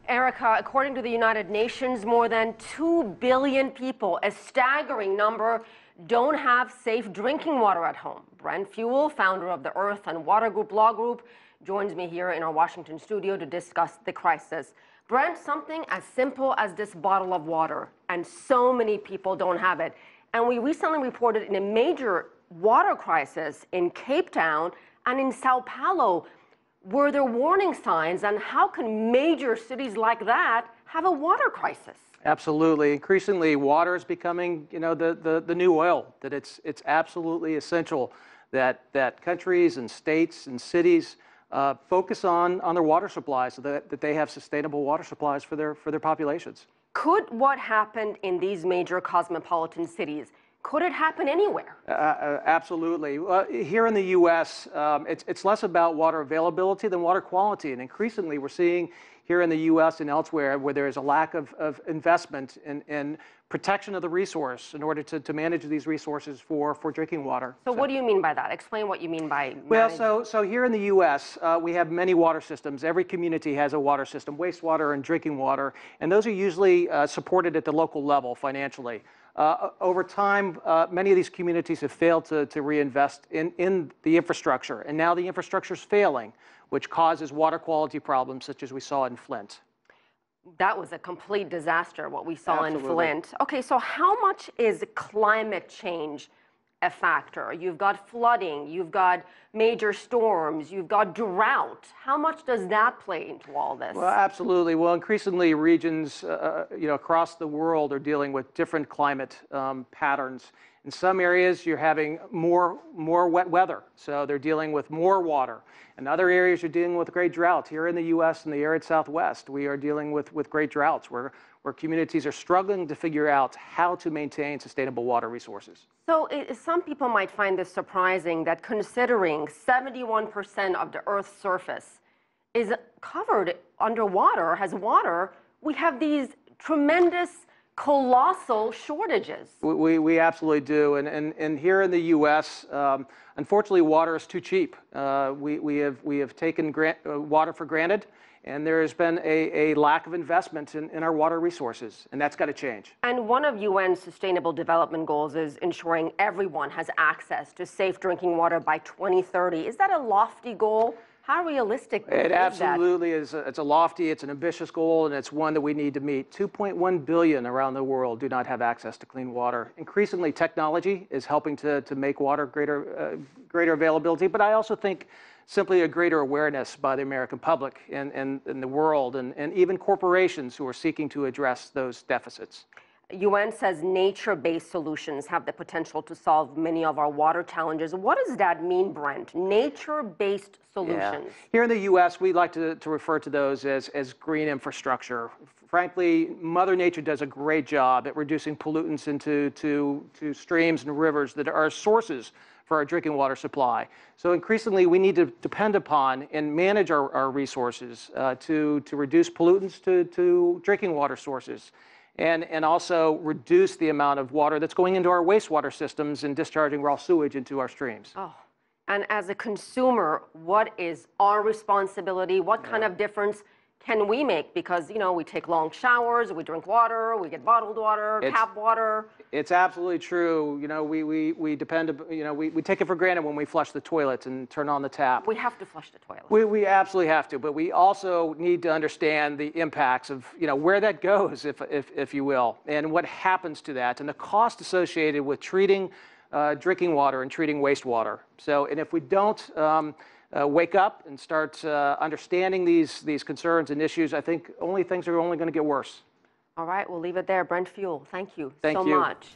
Erica, according to the United Nations, more than 2 billion people, a staggering number, don't have safe drinking water at home. Brent Fewell, founder of the Earth and Water Group Law Group, joins me here in our Washington studio to discuss the crisis. Brent, something as simple as this bottle of water, and so many people don't have it. And we recently reported in a major water crisis in Cape Town and in Sao Paulo. Were there warning signs, and how can major cities like that have a water crisis? Absolutely. Increasingly, water is becoming, the new oil. That it's absolutely essential that countries and states and cities focus on their water supplies, so that they have sustainable water supplies for their populations. Could what happened in these major cosmopolitan cities, could it happen anywhere? Absolutely. Here in the U.S., it's less about water availability than water quality. And increasingly, we're seeing here in the U.S. and elsewhere where there is a lack of investment in protection of the resource in order to manage these resources for drinking water. So what do you mean by that? Explain what you mean by Well, so here in the U.S., we have many water systems. Every community has a water system, wastewater and drinking water, and those are usually supported at the local level financially. Over time, many of these communities have failed to reinvest in the infrastructure, and now the infrastructure is failing, which causes water quality problems such as we saw in Flint. That was a complete disaster, what we saw Absolutely. in Flint. Okay, so how much is climate change a factor? You've got flooding, you've got major storms, you've got drought. How much does that play into all this? Well, absolutely. Well, increasingly regions across the world are dealing with different climate patterns. In some areas, you're having more wet weather, so they're dealing with more water. In other areas, you're dealing with great drought. Here in the U.S. and the arid Southwest, we are dealing with great droughts where communities are struggling to figure out how to maintain sustainable water resources. So some people might find this surprising that considering 71% of the Earth's surface is covered underwater, has water, we have these tremendous colossal shortages. We absolutely do, and here in the U.S., unfortunately, water is too cheap. We have taken water for granted, and there has been a lack of investment in our water resources, and that's got to change. And one of UN's Sustainable Development Goals is ensuring everyone has access to safe drinking water by 2030. Is that a lofty goal? How realistic is that? It absolutely is. It's a lofty, it's an ambitious goal, and it's one that we need to meet. 2.1 billion around the world do not have access to clean water. Increasingly, technology is helping to make water greater availability, but I also think simply a greater awareness by the American public and the world, and even corporations who are seeking to address those deficits. UN says nature-based solutions have the potential to solve many of our water challenges. What does that mean, Brent? Nature-based solutions? Yeah. Here in the U.S., we like to refer to those as green infrastructure. Frankly, Mother Nature does a great job at reducing pollutants into streams and rivers that are sources for our drinking water supply. So increasingly, we need to depend upon and manage our resources to reduce pollutants to drinking water sources. And also reduce the amount of water that's going into our wastewater systems and discharging raw sewage into our streams. Oh, and as a consumer, what is our responsibility? What kind of difference can we make? Because, we take long showers, we drink water, we get bottled water, tap water. It's absolutely true. We depend, we take it for granted when we flush the toilet and turn on the tap. We have to flush the toilet. We absolutely have to, but we also need to understand the impacts of, where that goes, if you will, and what happens to that, and the cost associated with treating drinking water and treating wastewater. So, and if we don't wake up and start understanding these concerns and issues, I think things are only going to get worse. All right, we'll leave it there. Brent Fewell, thank you so you. much.